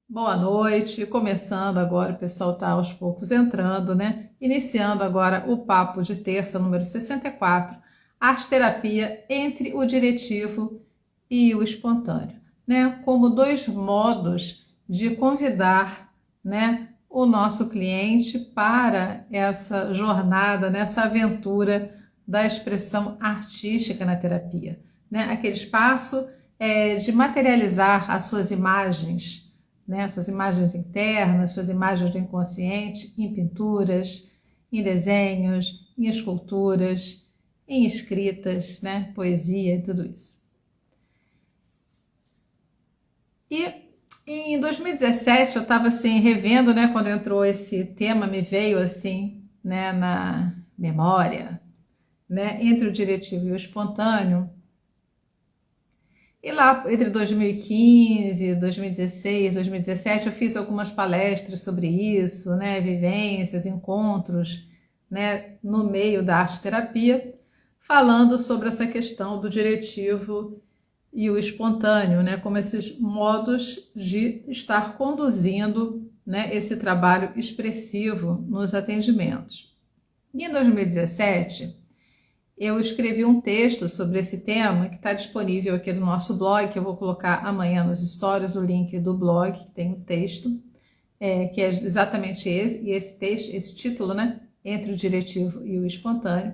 Boa noite, começando agora, o pessoal está aos poucos entrando, né? Iniciando agora o papo de terça, número 64, arte terapia entre o diretivo e o espontâneo, né? Como dois modos de convidar, né, o nosso cliente para essa jornada, nessa aventura da expressão artística na terapia, né? Aquele espaço de materializar as suas imagens, né, suas imagens internas, suas imagens do inconsciente, em pinturas, em desenhos, em esculturas, em escritas, né, poesia e tudo isso. E em 2017 eu estava assim revendo, né, quando entrou esse tema, me veio assim, né, na memória, né, entre o diretivo e o espontâneo. E lá entre 2015, 2016, 2017 eu fiz algumas palestras sobre isso, né, vivências, encontros, né, no meio da arte terapia, falando sobre essa questão do diretivo e o espontâneo, né, como esses modos de estar conduzindo, né, esse trabalho expressivo nos atendimentos. E em 2017 eu escrevi um texto sobre esse tema que está disponível aqui no nosso blog, que eu vou colocar amanhã nos stories o link do blog, que tem o texto, que é exatamente esse, e esse texto, esse título, né? Entre o diretivo e o espontâneo.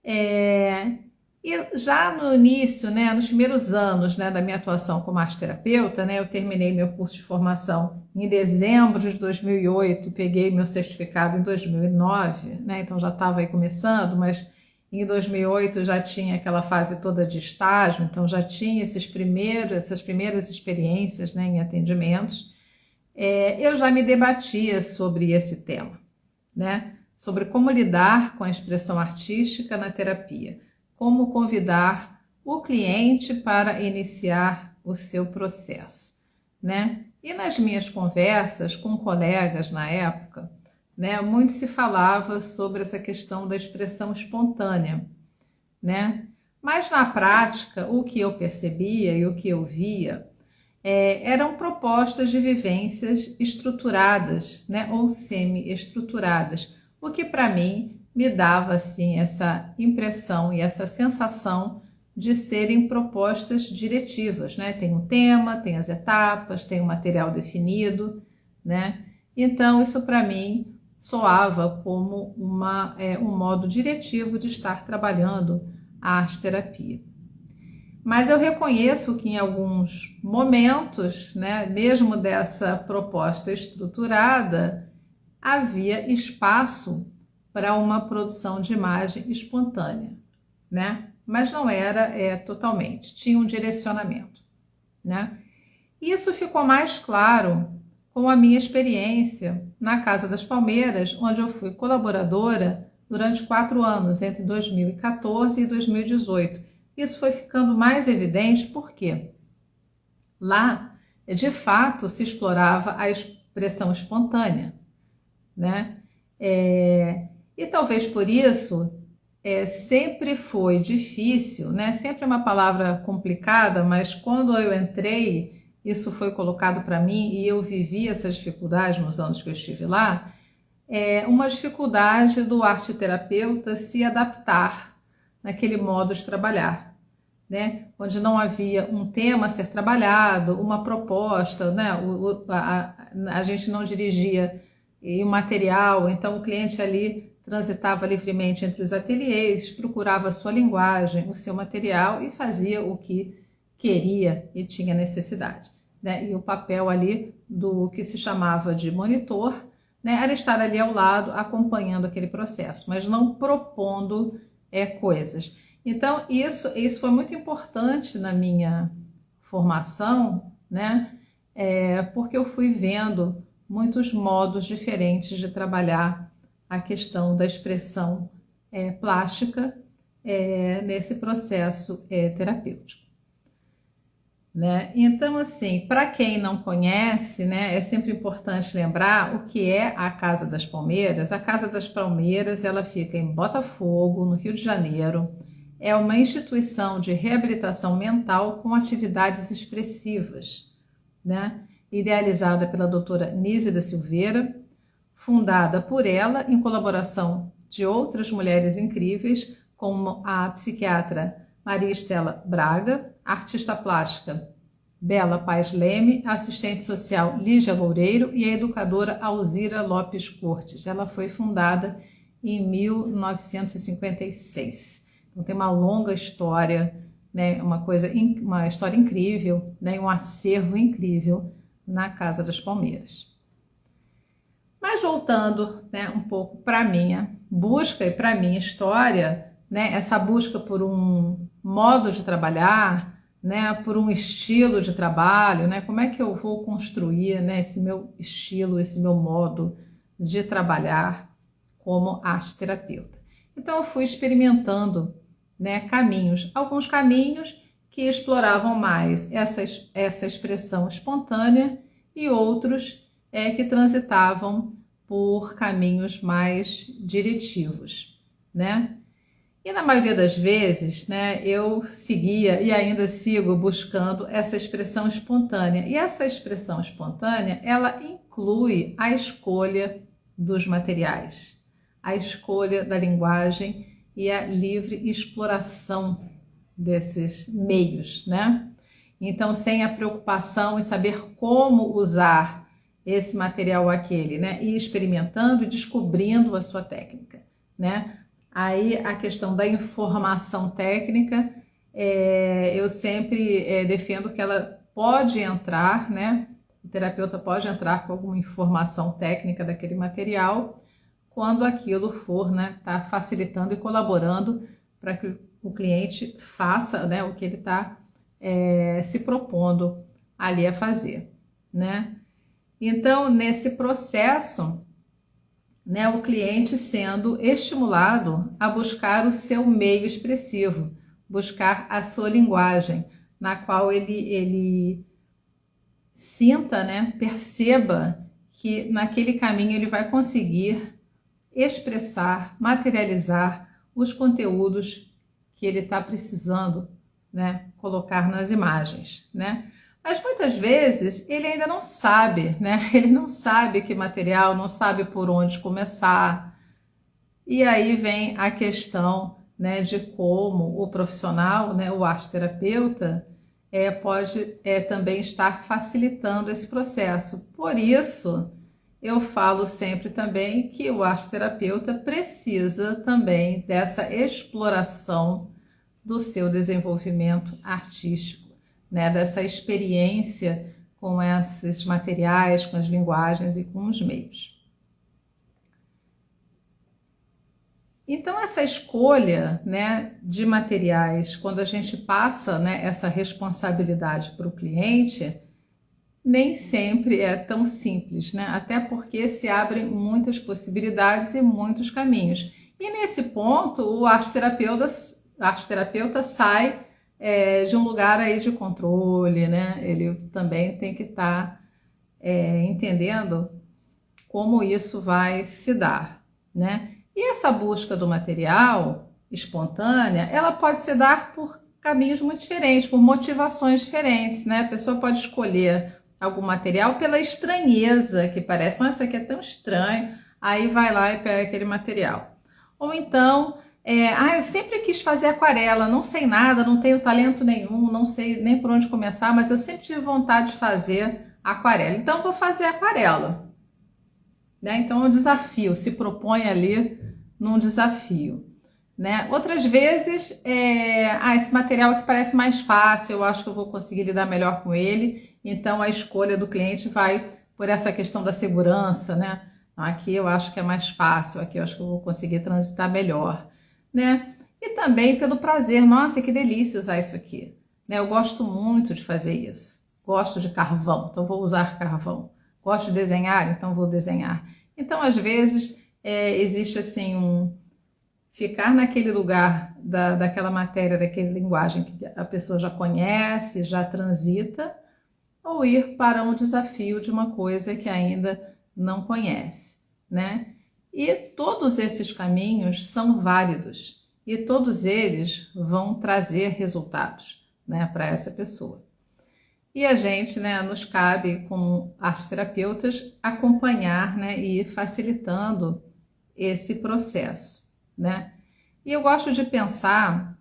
E já no início, né, nos primeiros anos, né, da minha atuação como arte terapeuta, né, eu terminei meu curso de formação em dezembro de 2008, peguei meu certificado em 2009, né, então já estava aí começando, mas em 2008 já tinha aquela fase toda de estágio, então já tinha essas primeiras experiências, né, em atendimentos. Eu já me debatia sobre esse tema, né, sobre como lidar com a expressão artística na terapia, como convidar o cliente para iniciar o seu processo, né? E nas minhas conversas com colegas na época, né, muito se falava sobre essa questão da expressão espontânea, né? Mas na prática, o que eu percebia e o que eu via eram propostas de vivências estruturadas, né, ou semi-estruturadas, o que para mim me dava assim essa impressão e essa sensação de serem propostas diretivas, né? Tem um tema, tem as etapas, tem um material definido, né? Então isso para mim soava como um modo diretivo de estar trabalhando a arte terapia. Mas eu reconheço que em alguns momentos, né, mesmo dessa proposta estruturada, havia espaço para uma produção de imagem espontânea, né? Mas não era totalmente, tinha um direcionamento, né? Isso ficou mais claro com a minha experiência na Casa das Palmeiras, onde eu fui colaboradora durante 4 anos, entre 2014 e 2018. Isso foi ficando mais evidente porque lá, de fato, se explorava a expressão espontânea, né? E talvez por isso sempre foi difícil, né? Sempre é uma palavra complicada, mas quando eu entrei, isso foi colocado para mim e eu vivi essas dificuldades nos anos que eu estive lá, uma dificuldade do arteterapeuta se adaptar naquele modo de trabalhar, né? Onde não havia um tema a ser trabalhado, uma proposta, né? A gente não dirigia o material, então o cliente ali transitava livremente entre os ateliês, procurava a sua linguagem, o seu material e fazia o que queria e tinha necessidade, né? E o papel ali do que se chamava de monitor, né, era estar ali ao lado acompanhando aquele processo, mas não propondo coisas. Então isso foi muito importante na minha formação, né? Porque eu fui vendo muitos modos diferentes de trabalhar a questão da expressão plástica nesse processo terapêutico, né? Então, assim, para quem não conhece, né, é sempre importante lembrar o que é a Casa das Palmeiras. A Casa das Palmeiras, ela fica em Botafogo, no Rio de Janeiro. É uma instituição de reabilitação mental com atividades expressivas, né? idealizada pela doutora Nise da Silveira, fundada por ela em colaboração de outras mulheres incríveis, como a psiquiatra Maria Estela Braga, artista plástica Bela Paz Leme, assistente social Lígia Loureiro e a educadora Alzira Lopes Cortes. Ela foi fundada em 1956. Então tem uma longa história, né, uma história incrível, né, um acervo incrível na Casa das Palmeiras. Mas voltando, né, um pouco para minha busca e para minha história, né, essa busca por um modo de trabalhar, né, por um estilo de trabalho, né, como é que eu vou construir, né, esse meu estilo, esse meu modo de trabalhar como arte-terapeuta. Então eu fui experimentando, né, caminhos, alguns caminhos que exploravam mais essa expressão espontânea e outros que transitavam por caminhos mais diretivos, né? E na maioria das vezes, né, eu seguia e ainda sigo buscando essa expressão espontânea. E essa expressão espontânea, ela inclui a escolha dos materiais, a escolha da linguagem e a livre exploração desses meios, né? Então, sem a preocupação em saber como usar esse material ou aquele, né? E experimentando e descobrindo a sua técnica, né? Aí a questão da informação técnica, eu sempre defendo que ela pode entrar, né? O terapeuta pode entrar com alguma informação técnica daquele material, quando aquilo for, né, tá facilitando e colaborando para que o cliente faça, né, o que ele está se propondo ali a fazer, né? Então, nesse processo, né, o cliente sendo estimulado a buscar o seu meio expressivo, buscar a sua linguagem, na qual ele sinta, né, perceba que naquele caminho ele vai conseguir expressar, materializar os conteúdos que ele está precisando, né, colocar nas imagens, né? Mas muitas vezes ele ainda não sabe, né? Ele não sabe que material, não sabe por onde começar. E aí vem a questão, né, de como o profissional, né, o arte-terapeuta, pode também estar facilitando esse processo. Por isso, eu falo sempre também que o arte-terapeuta precisa também dessa exploração do seu desenvolvimento artístico, né, dessa experiência com esses materiais, com as linguagens e com os meios. Então essa escolha, né, de materiais, quando a gente passa, né, essa responsabilidade para o cliente, nem sempre é tão simples, né? Até porque se abrem muitas possibilidades e muitos caminhos. E nesse ponto o arte-terapeuta sai de um lugar aí de controle, né? Ele também tem que estar entendendo como isso vai se dar, né? E essa busca do material espontânea, ela pode se dar por caminhos muito diferentes, por motivações diferentes, né? A pessoa pode escolher algum material pela estranheza que parece, nossa, isso aqui é tão estranho, aí vai lá e pega aquele material. Ou então, eu sempre quis fazer aquarela, não sei nada, não tenho talento nenhum, não sei nem por onde começar, mas eu sempre tive vontade de fazer aquarela, então vou fazer aquarela, né? Então é um desafio, se propõe ali num desafio, né? Outras vezes, esse material que parece mais fácil, eu acho que eu vou conseguir lidar melhor com ele, então a escolha do cliente vai por essa questão da segurança, né? Aqui eu acho que é mais fácil, aqui eu acho que eu vou conseguir transitar melhor, né? E também pelo prazer, nossa, que delícia usar isso aqui, né? Eu gosto muito de fazer isso, gosto de carvão, então vou usar carvão, gosto de desenhar, então vou desenhar. Então, às vezes, existe assim ficar naquele lugar daquela matéria, daquela linguagem que a pessoa já conhece, já transita, ou ir para um desafio de uma coisa que ainda não conhece, né? E todos esses caminhos são válidos e todos eles vão trazer resultados, né, para essa pessoa. E a gente, né, nos cabe, como arteterapeutas, acompanhar, né, e ir facilitando esse processo, né? E eu gosto de pensar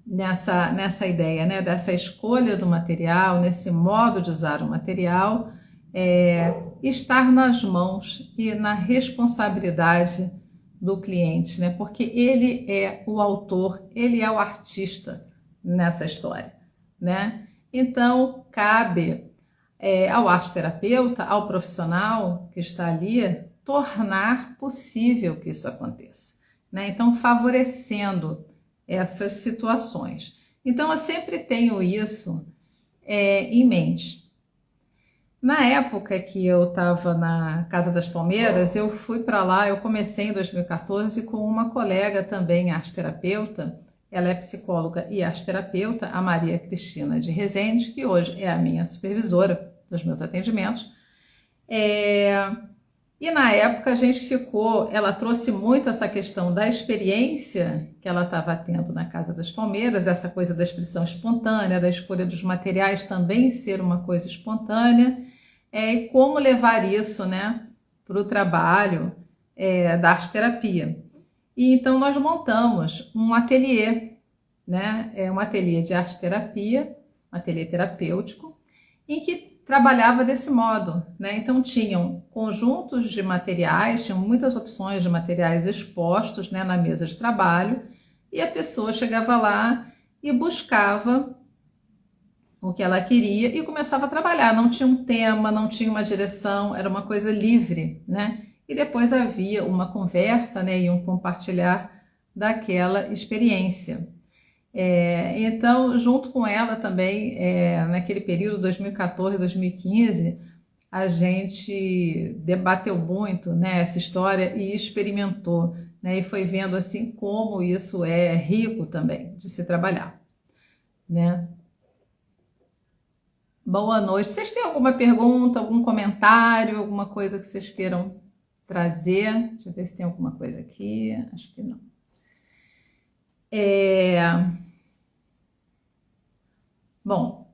nessa ideia, né, dessa escolha do material, nesse modo de usar o material, estar nas mãos e na responsabilidade do cliente, né? Porque ele é o autor, ele é o artista nessa história, né? Então, cabe ao arteterapeuta, ao profissional que está ali, tornar possível que isso aconteça, né? Então, favorecendo essas situações. Então, eu sempre tenho isso em mente. Na época que eu estava na Casa das Palmeiras, eu fui para lá, eu comecei em 2014 com uma colega também, arteterapeuta, ela é psicóloga e arteterapeuta, a Maria Cristina de Rezende, que hoje é a minha supervisora dos meus atendimentos. E na época a gente ficou, ela trouxe muito essa questão da experiência que ela estava tendo na Casa das Palmeiras, essa coisa da expressão espontânea, da escolha dos materiais também ser uma coisa espontânea, e como levar isso, né, para o trabalho da arteterapia. E então nós montamos um ateliê, né, um ateliê de arteterapia, um ateliê terapêutico, em que trabalhava desse modo, né? Então tinham conjuntos de materiais, tinham muitas opções de materiais expostos, né, na mesa de trabalho, e a pessoa chegava lá e buscava o que ela queria e começava a trabalhar. Não tinha um tema, não tinha uma direção, era uma coisa livre, né? E depois havia uma conversa, né, e um compartilhar daquela experiência. Então, junto com ela também, naquele período 2014, 2015, a gente debateu muito, né, essa história e experimentou, né, e foi vendo assim como isso é rico também de se trabalhar, né? Boa noite. Vocês têm alguma pergunta, algum comentário, alguma coisa que vocês queiram trazer? Deixa eu ver se tem alguma coisa aqui. Acho que não. Bom,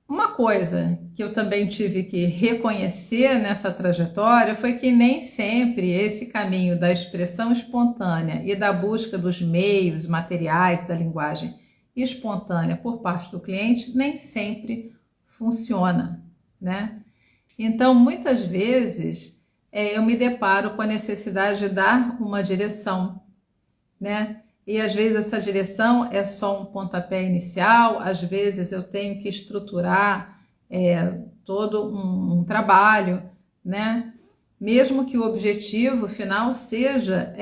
uma coisa que eu também tive que reconhecer nessa trajetória foi que nem sempre esse caminho da expressão espontânea e da busca dos meios materiais da linguagem espontânea por parte do cliente nem sempre funciona, né? Então, muitas vezes eu me deparo com a necessidade de dar uma direção, né? E às vezes essa direção é só um pontapé inicial, às vezes eu tenho que estruturar todo um trabalho, né? Mesmo que o objetivo final seja,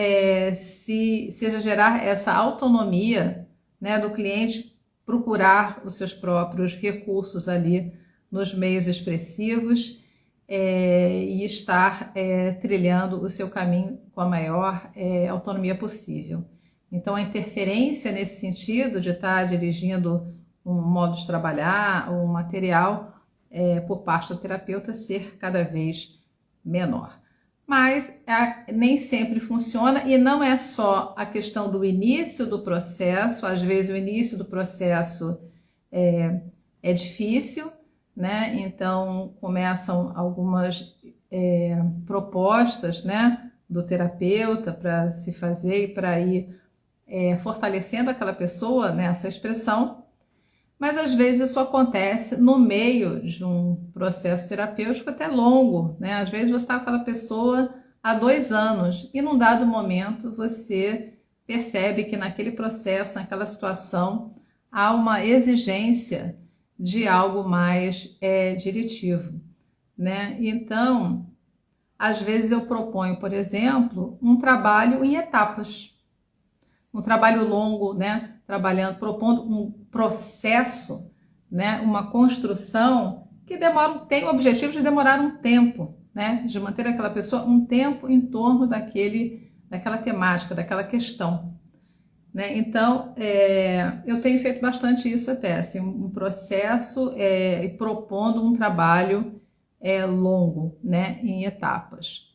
seja gerar essa autonomia, né, do cliente procurar os seus próprios recursos ali nos meios expressivos e estar trilhando o seu caminho com a maior autonomia possível. Então, a interferência nesse sentido de estar dirigindo um modo de trabalhar, um material, por parte do terapeuta ser cada vez menor. Mas nem sempre funciona e não é só a questão do início do processo, às vezes o início do processo é difícil, né? Então começam algumas propostas, né, do terapeuta para se fazer e para ir fortalecendo aquela pessoa nessa expressão, mas às vezes isso acontece no meio de um processo terapêutico até longo, né? Às vezes você está com aquela pessoa há 2 anos e num dado momento você percebe que naquele processo, naquela situação, há uma exigência de algo mais diretivo, né? Então, às vezes eu proponho, por exemplo, um trabalho em etapas, um trabalho longo, né? Propondo um processo, né? Uma construção que tem o objetivo de demorar um tempo, né? De manter aquela pessoa um tempo em torno daquela temática, daquela questão, né? Então, eu tenho feito bastante isso até, assim, um processo propondo um trabalho longo, né? Em etapas.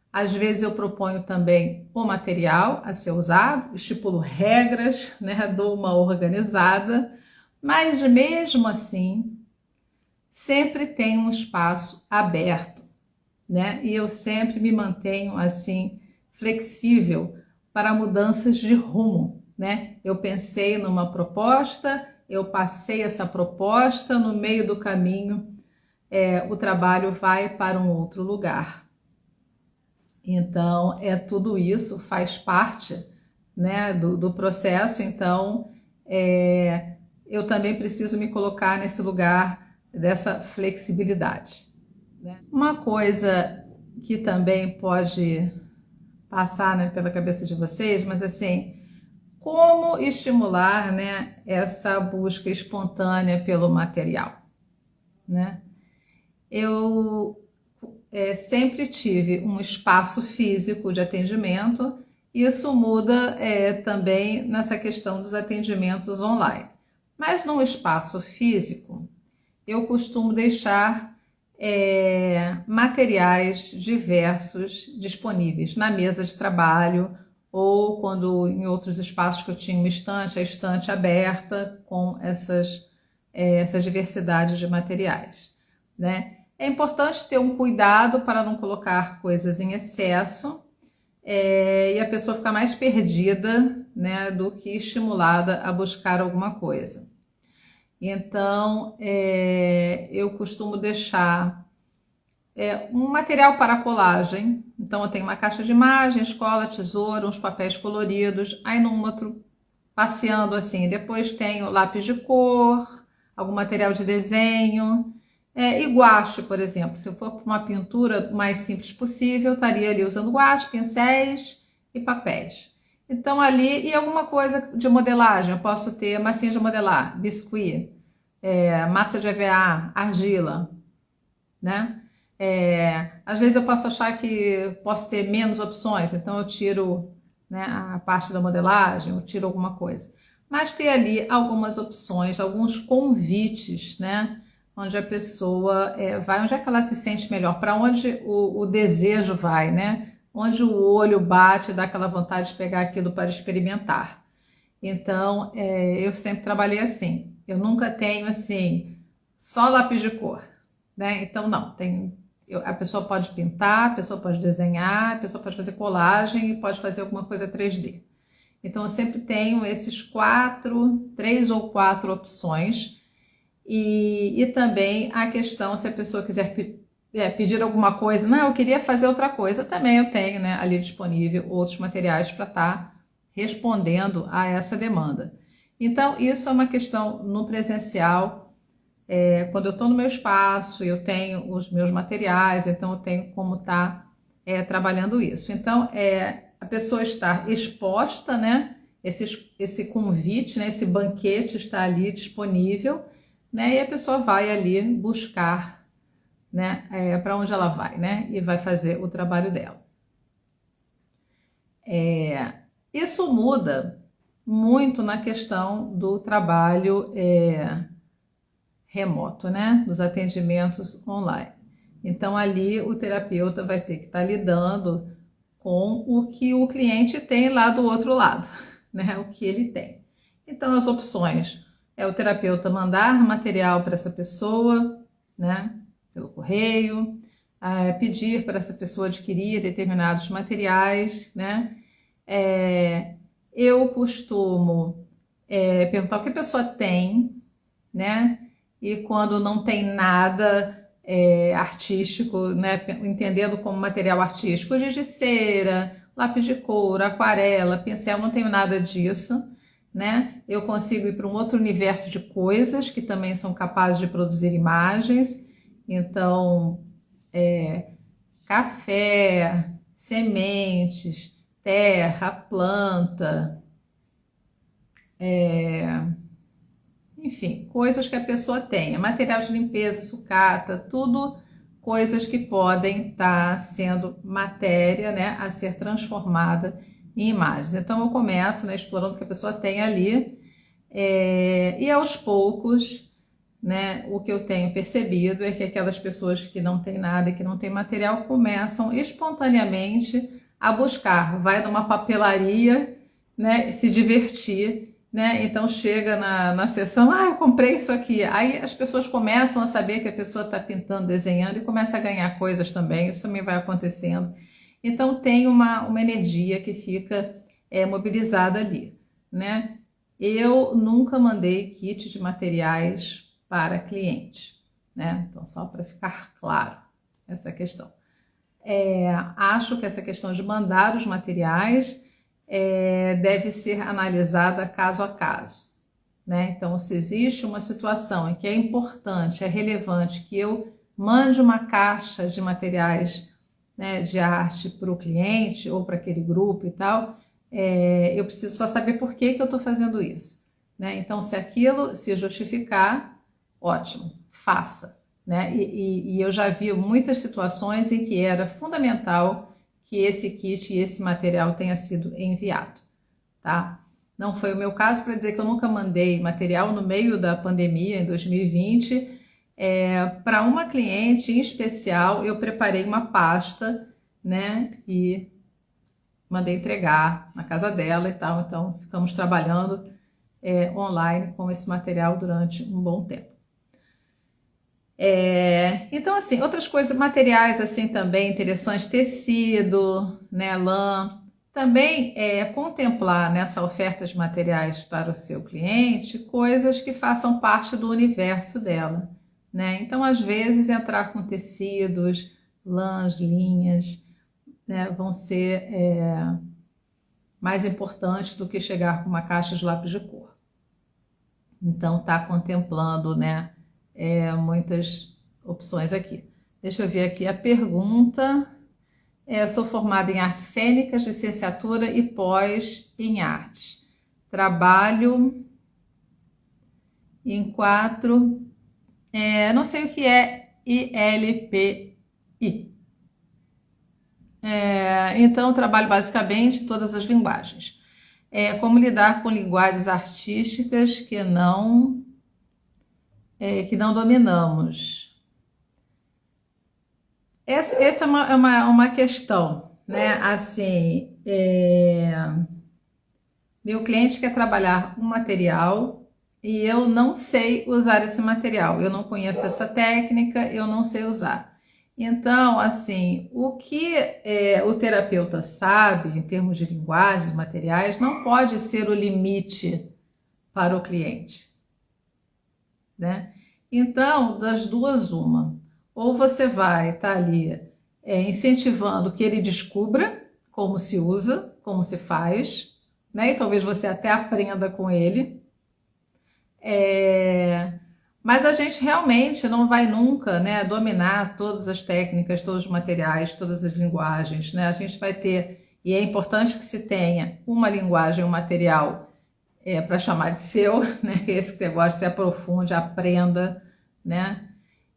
Às vezes eu proponho também o material a ser usado, estipulo regras, né, dou uma organizada, mas mesmo assim, sempre tem um espaço aberto, né? E eu sempre me mantenho assim flexível para mudanças de rumo, né? Eu pensei numa proposta, eu passei essa proposta, no meio do caminho o trabalho vai para um outro lugar. Então, tudo isso faz parte, né, do processo. Então, eu também preciso me colocar nesse lugar dessa flexibilidade, né? Uma coisa que também pode passar, né, pela cabeça de vocês, mas assim, como estimular, né, essa busca espontânea pelo material, né? Eu sempre tive um espaço físico de atendimento. Isso muda também nessa questão dos atendimentos online. Mas no espaço físico, eu costumo deixar materiais diversos disponíveis na mesa de trabalho, ou quando em outros espaços que eu tinha uma estante, a estante aberta com essa diversidade de materiais, né? É importante ter um cuidado para não colocar coisas em excesso e a pessoa ficar mais perdida, né, do que estimulada a buscar alguma coisa. Então, eu costumo deixar um material para colagem. Então, eu tenho uma caixa de imagens, cola, tesoura, uns papéis coloridos. Aí, num outro, passeando assim, depois tenho lápis de cor, algum material de desenho. E guache, por exemplo, se eu for para uma pintura mais simples possível, eu estaria ali usando guache, pincéis e papéis. Então ali, e alguma coisa de modelagem, eu posso ter massinha de modelar, biscuit, massa de EVA, argila, né? Às vezes eu posso achar que posso ter menos opções, então eu tiro, né, a parte da modelagem, eu tiro alguma coisa. Mas ter ali algumas opções, alguns convites, né? Onde a pessoa vai, onde é que ela se sente melhor, para onde o desejo vai, né? Onde o olho bate, dá aquela vontade de pegar aquilo para experimentar. Então, eu sempre trabalhei assim. Eu nunca tenho, assim, só lápis de cor, né? Então, não, a pessoa pode pintar, a pessoa pode desenhar, a pessoa pode fazer colagem e pode fazer alguma coisa 3D. Então, eu sempre tenho esses 3 ou 4 opções. E também a questão, se a pessoa quiser pedir alguma coisa, não, eu queria fazer outra coisa, também eu tenho, né, ali disponível outros materiais para estar respondendo a essa demanda. Então, isso é uma questão no presencial, quando eu estou no meu espaço, eu tenho os meus materiais, então eu tenho como estar trabalhando isso. Então, a pessoa estar exposta, né, esse convite, né, esse banquete está ali disponível, né? E a pessoa vai ali buscar, né, para onde ela vai, né? E vai fazer o trabalho dela. Isso muda muito na questão do trabalho remoto, né? Dos atendimentos online. Então ali o terapeuta vai ter que estar lidando com o que o cliente tem lá do outro lado, né? O que ele tem. Então as opções o terapeuta mandar material para essa pessoa, né, pelo correio, pedir para essa pessoa adquirir determinados materiais, né. Eu costumo perguntar o que a pessoa tem, né, e quando não tem nada artístico, né, entendendo como material artístico, giz de cera, lápis de cor, aquarela, pincel, não tenho nada disso, né? Eu consigo ir para um outro universo de coisas que também são capazes de produzir imagens. Então, café, sementes, terra, planta, enfim, coisas que a pessoa tenha, material de limpeza, sucata, tudo coisas que podem estar sendo matéria, né, a ser transformada em imagens. Então eu começo, né, explorando o que a pessoa tem ali, e aos poucos, né, o que eu tenho percebido é que aquelas pessoas que não têm nada, que não têm material, começam espontaneamente a buscar, vai numa papelaria, né, se divertir né? Então chega na sessão, eu comprei isso aqui. Aí as pessoas começam a saber que a pessoa está pintando, desenhando e começa a ganhar coisas também. Isso também vai acontecendo. Então tem uma energia que fica mobilizada ali, né? Eu nunca mandei kit de materiais para cliente, né? Então só para ficar claro essa questão. Acho que essa questão de mandar os materiais deve ser analisada caso a caso, né? Então, se existe uma situação em que é importante, é relevante que eu mande uma caixa de materiais, né, de arte para o cliente ou para aquele grupo e tal, eu preciso só saber por que eu estou fazendo isso, né? Então, se aquilo se justificar, ótimo, faça, né? E eu já vi muitas situações em que era fundamental que esse kit e esse material tenha sido enviado, tá? Não foi o meu caso, para dizer que eu nunca mandei material no meio da pandemia, em 2020. Para uma cliente em especial, eu preparei uma pasta, né? E mandei entregar na casa dela e tal. Então, ficamos trabalhando online com esse material durante um bom tempo. Então, assim, outras coisas, materiais assim também interessantes, tecido, né, lã, também contemplar nessa oferta de materiais para o seu cliente coisas que façam parte do universo dela, né? Então, às vezes, entrar com tecidos, lãs, linhas, né, vão ser mais importantes do que chegar com uma caixa de lápis de cor. Então, tá contemplando, né, muitas opções aqui. Deixa eu ver aqui a pergunta. Sou formada em artes cênicas, licenciatura e pós em artes. Trabalho em 4. Não sei o que é ILPI. Então, trabalho basicamente em todas as linguagens. Como lidar com linguagens artísticas que não dominamos. Essa é uma questão, né? Assim, meu cliente quer trabalhar um material e eu não sei usar esse material, eu não conheço essa técnica, eu não sei usar. Então, assim, o que o terapeuta sabe em termos de linguagens, materiais, não pode ser o limite para o cliente, né? Então, das duas, uma. Ou você vai estar ali incentivando que ele descubra como se usa, como se faz, né? E talvez você até aprenda com ele. Mas a gente realmente não vai nunca, né, dominar todas as técnicas, todos os materiais, todas as linguagens, né? A gente vai ter, e é importante que se tenha uma linguagem, um material para chamar de seu, né? Esse que você gosta, se aprofunde, aprenda, né?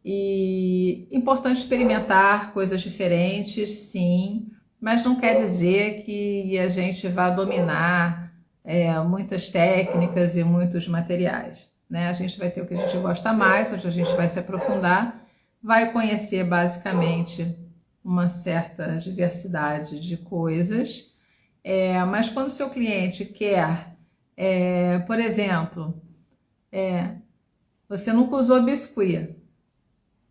E importante experimentar coisas diferentes, sim, mas não quer dizer que a gente vá dominar muitas técnicas e muitos materiais, né? A gente vai ter o que a gente gosta mais, onde a gente vai se aprofundar, vai conhecer basicamente uma certa diversidade de coisas, mas quando o seu cliente quer, por exemplo, você nunca usou biscuit,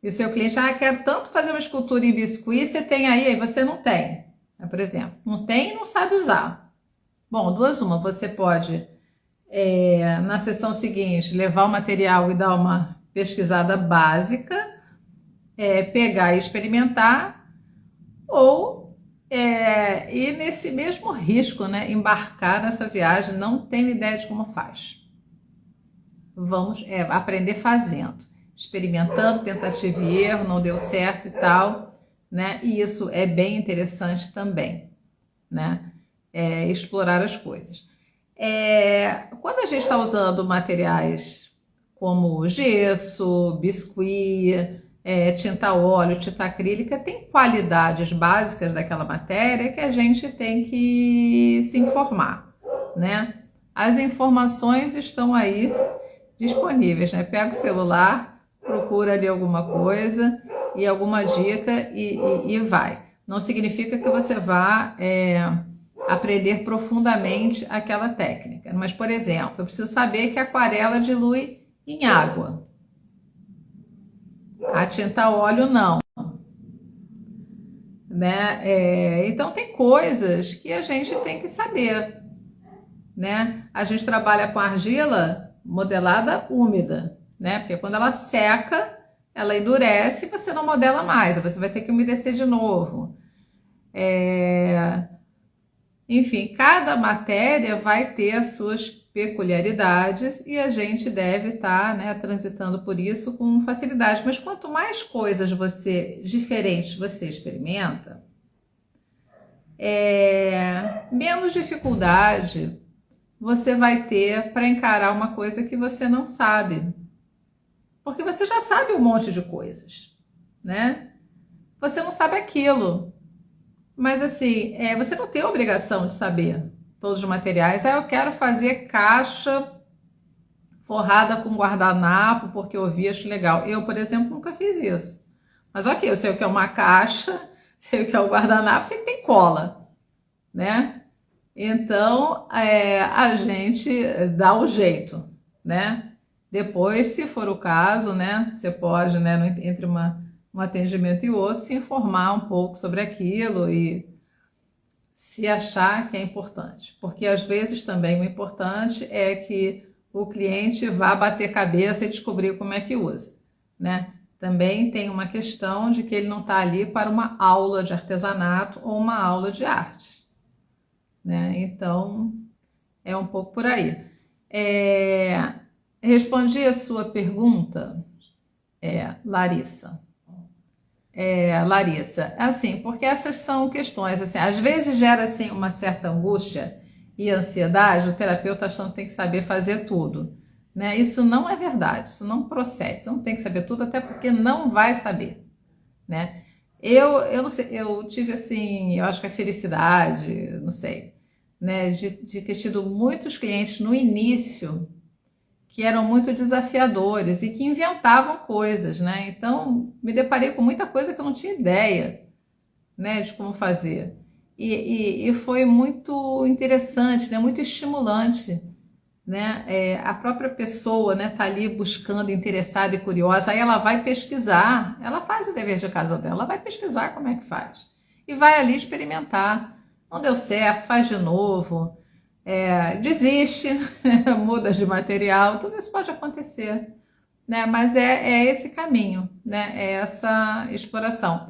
e o seu cliente, quero tanto fazer uma escultura em biscuit, você tem aí você não tem, por exemplo, não tem e não sabe usar. Bom, duas uma, você pode, na sessão seguinte, levar o material e dar uma pesquisada básica, pegar e experimentar, ou ir nesse mesmo risco, né, embarcar nessa viagem, não tenho ideia de como faz. Vamos aprender fazendo. Experimentando, tentativa e erro, não deu certo e tal, né? E isso é bem interessante também, né? Explorar as coisas. Quando a gente está usando materiais como gesso, biscuit, tinta óleo, tinta acrílica, tem qualidades básicas daquela matéria que a gente tem que se informar, né? As informações estão aí disponíveis, né? Pega o celular, procura ali alguma coisa e alguma dica e vai. Não significa que você vá aprender profundamente aquela técnica. Mas, por exemplo, eu preciso saber que a aquarela dilui em água. A tinta a óleo não, né? Então tem coisas que a gente tem que saber, né? A gente trabalha com argila modelada úmida, né? Porque quando ela seca, ela endurece e você não modela mais, você vai ter que umedecer de novo. Enfim, cada matéria vai ter as suas peculiaridades e a gente deve estar, né, transitando por isso com facilidade. Mas quanto mais coisas diferentes você experimenta, menos dificuldade você vai ter para encarar uma coisa que você não sabe. Porque você já sabe um monte de coisas, né? Você não sabe aquilo. Mas assim, você não tem a obrigação de saber todos os materiais. Eu quero fazer caixa forrada com guardanapo porque eu vi, acho legal. Eu, por exemplo, nunca fiz isso. Mas ok, eu sei o que é uma caixa, sei o que é o guardanapo, sei que tem cola, né? Então, a gente dá o jeito, né? Depois, se for o caso, né, você pode, né, entre um atendimento e outro, se informar um pouco sobre aquilo e se achar que é importante. Porque às vezes também o importante é que o cliente vá bater cabeça e descobrir como é que usa, né? Também tem uma questão de que ele não está ali para uma aula de artesanato ou uma aula de arte, né? Então, é um pouco por aí. Respondi a sua pergunta, Larissa. Larissa, assim, porque essas são questões, assim, às vezes gera, assim, uma certa angústia e ansiedade, o terapeuta achando que tem que saber fazer tudo, né? Isso não é verdade, isso não procede, você não tem que saber tudo, até porque não vai saber, né? Eu não sei, eu tive, assim, eu acho que a felicidade, não sei, né, de ter tido muitos clientes no início que eram muito desafiadores e que inventavam coisas, né? Então, me deparei com muita coisa que eu não tinha ideia, né, de como fazer. E foi muito interessante, né, muito estimulante, né? A própria pessoa, né, tá ali buscando, interessada e curiosa, aí ela vai pesquisar, ela faz o dever de casa dela, ela vai pesquisar como é que faz. E vai ali experimentar. Não deu certo, faz de novo. Desiste, muda de material, tudo isso pode acontecer, né? Mas é esse caminho, né? É essa exploração.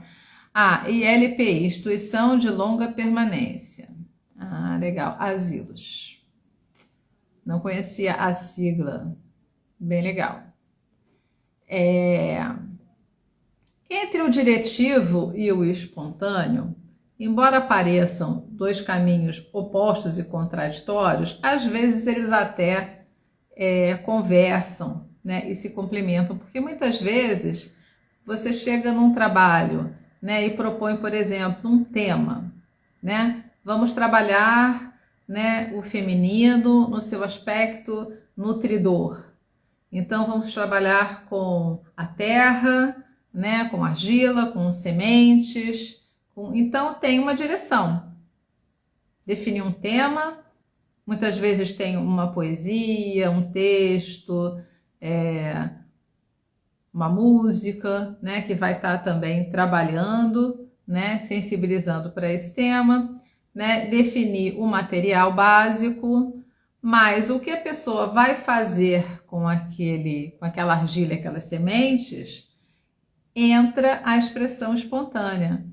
ILPI, Instituição de Longa Permanência. Legal. Asilos. Não conhecia a sigla. Bem legal. Entre o diretivo e o espontâneo, embora pareçam dois caminhos opostos e contraditórios, às vezes eles até conversam, né, e se complementam, porque muitas vezes você chega num trabalho, né, e propõe, por exemplo, um tema, né? Vamos trabalhar, né, o feminino no seu aspecto nutridor. Então vamos trabalhar com a terra, né, com argila, com sementes. Então tem uma direção, definir um tema, muitas vezes tem uma poesia, um texto, uma música, né, que vai estar também trabalhando, né, sensibilizando para esse tema, né, definir o material básico, mas o que a pessoa vai fazer com aquela argila, aquelas sementes, entra a expressão espontânea,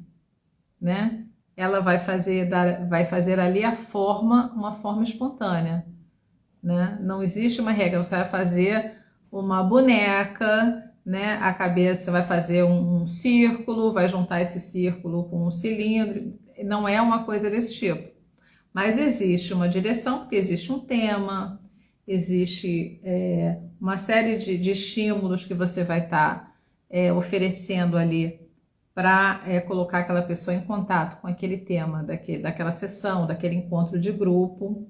né? Ela vai fazer ali uma forma espontânea, né? Não existe uma regra, você vai fazer uma boneca, né? A cabeça vai fazer um círculo, vai juntar esse círculo com um cilindro, não é uma coisa desse tipo. Mas existe uma direção, porque existe um tema, existe uma série de estímulos que você vai estar oferecendo ali para colocar aquela pessoa em contato com aquele tema, daquela sessão, daquele encontro de grupo.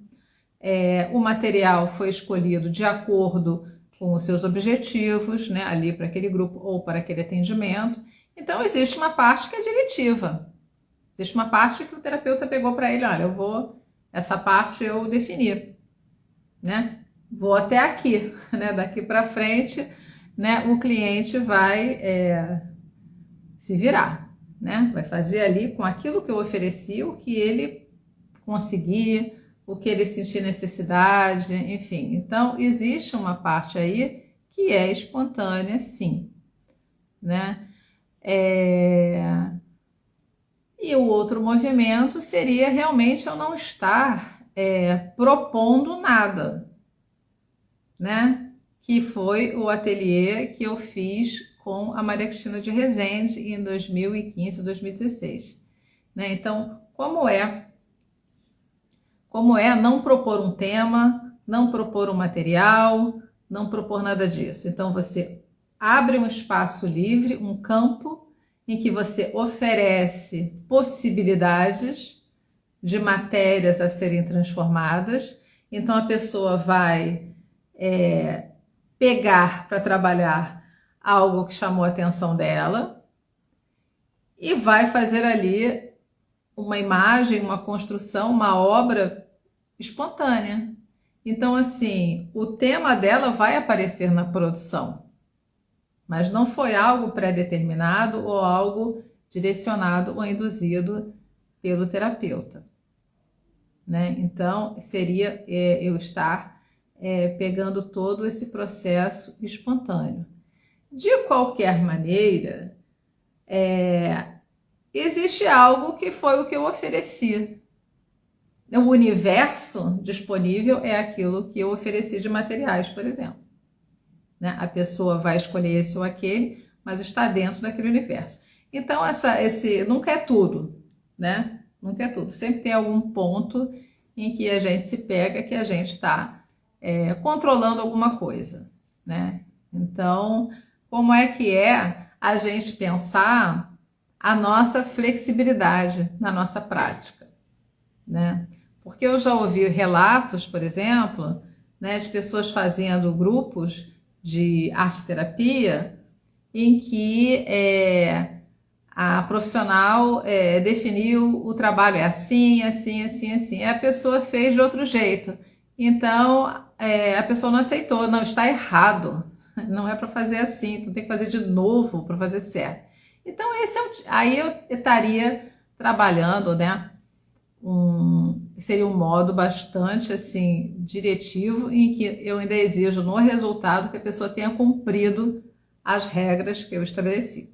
O material foi escolhido de acordo com os seus objetivos, né, ali para aquele grupo ou para aquele atendimento. Então, existe uma parte que é diretiva. Existe uma parte que o terapeuta pegou para ele, olha, eu vou essa parte eu defini, né? Vou até aqui, né? Daqui para frente, né? O cliente vai se virar, né? Vai fazer ali com aquilo que eu ofereci, o que ele conseguir, o que ele sentir necessidade, enfim. Então, existe uma parte aí que é espontânea, sim, né? E o outro movimento seria realmente eu não estar propondo nada, né? Que foi o ateliê que eu fiz com a Maria Cristina de Rezende em 2015, 2016. Né? Então, como é não propor um tema, não propor um material, não propor nada disso. Então, você abre um espaço livre, um campo, em que você oferece possibilidades de matérias a serem transformadas. Então, a pessoa vai pegar para trabalhar algo que chamou a atenção dela e vai fazer ali uma imagem, uma construção, uma obra espontânea. Então, assim, o tema dela vai aparecer na produção, mas não foi algo pré-determinado ou algo direcionado ou induzido pelo terapeuta, né? Então, seria eu estar pegando todo esse processo espontâneo. De qualquer maneira, existe algo que foi o que eu ofereci. O universo disponível é aquilo que eu ofereci de materiais, por exemplo. Né? A pessoa vai escolher esse ou aquele, mas está dentro daquele universo. Então, esse nunca é tudo, né? Nunca é tudo. Sempre tem algum ponto em que a gente se pega que a gente está controlando alguma coisa, né? Então, como é que a gente pensar a nossa flexibilidade na nossa prática, né? Porque eu já ouvi relatos, por exemplo, né, de pessoas fazendo grupos de arte-terapia em que a profissional definiu o trabalho assim, assim, assim, assim. A pessoa fez de outro jeito. Então, a pessoa não aceitou, não, está errado. Não é para fazer assim, tu tem que fazer de novo para fazer certo. Então, aí eu estaria trabalhando, né? Seria um modo bastante assim diretivo em que eu ainda exijo no resultado que a pessoa tenha cumprido as regras que eu estabeleci,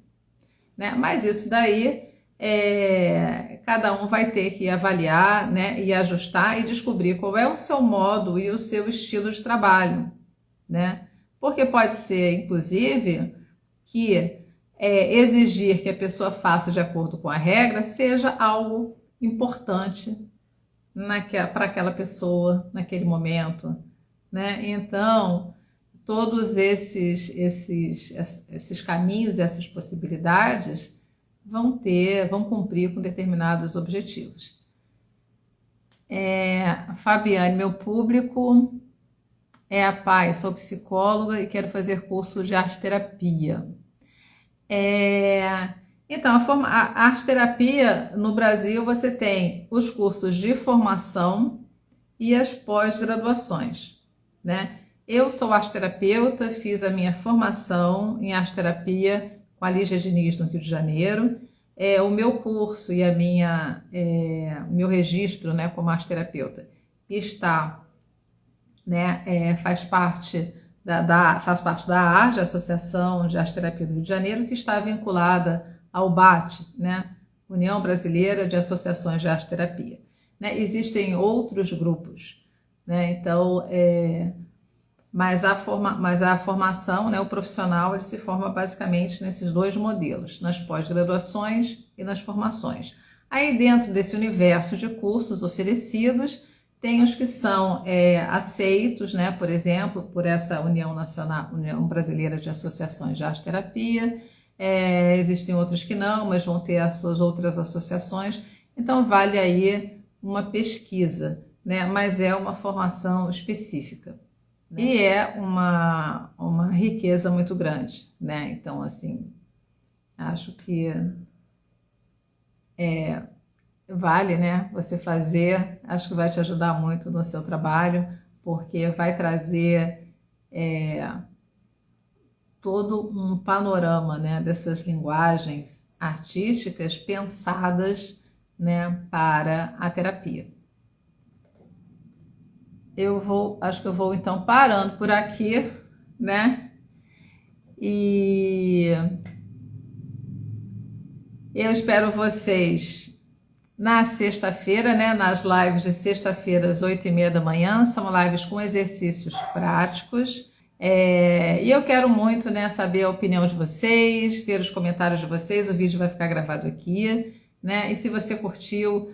né? Mas isso daí cada um vai ter que avaliar, né, e ajustar e descobrir qual é o seu modo e o seu estilo de trabalho, né? Porque pode ser, inclusive, que exigir que a pessoa faça de acordo com a regra seja algo importante para aquela pessoa naquele momento, né? Então, todos esses caminhos, essas possibilidades vão cumprir com determinados objetivos. Fabiane, meu público é a paz, sou psicóloga e quero fazer curso de arte-terapia. Então, a arte-terapia no Brasil você tem os cursos de formação e as pós-graduações, né? Eu sou arte-terapeuta, fiz a minha formação em arte-terapia com a Lígia Diniz no Rio de Janeiro. O meu curso e o meu registro, né, como arte-terapeuta está, né, faz parte da ARGE, Associação de Arte-Terapia do Rio de Janeiro, que está vinculada ao BAT, né, União Brasileira de Associações de Arte-Terapia. Né? Existem outros grupos, né? Então, mas a formação, né, o profissional, ele se forma basicamente nesses dois modelos, nas pós-graduações e nas formações. Aí dentro desse universo de cursos oferecidos, tem os que são aceitos, né, por exemplo, por essa União Brasileira de Associações de Arte-Terapia. Existem outros que não, mas vão ter as suas outras associações. Então vale aí uma pesquisa, né, mas é uma formação específica. Né? E é uma riqueza muito grande, né? Então, assim, acho que vale, né, você fazer, acho que vai te ajudar muito no seu trabalho, porque vai trazer todo um panorama, né, dessas linguagens artísticas pensadas, né, para a terapia. Acho que eu vou então parando por aqui, né? E eu espero vocês na sexta-feira, né? Nas lives de sexta-feira às 8h30 da manhã. São lives com exercícios práticos. E eu quero muito, né, saber a opinião de vocês, ver os comentários de vocês. O vídeo vai ficar gravado aqui, né? E se você curtiu,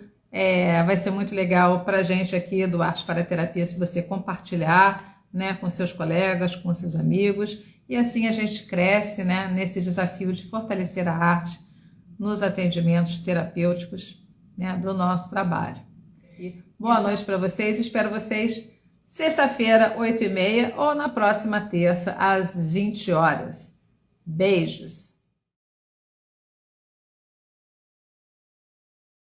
vai ser muito legal para a gente aqui do Arte para a Terapia se você compartilhar, né, com seus colegas, com seus amigos. E assim a gente cresce, né, nesse desafio de fortalecer a arte nos atendimentos terapêuticos, né, do nosso trabalho. Boa noite para vocês, espero vocês sexta-feira, 8h30 ou na próxima terça, às 20 horas. Beijos!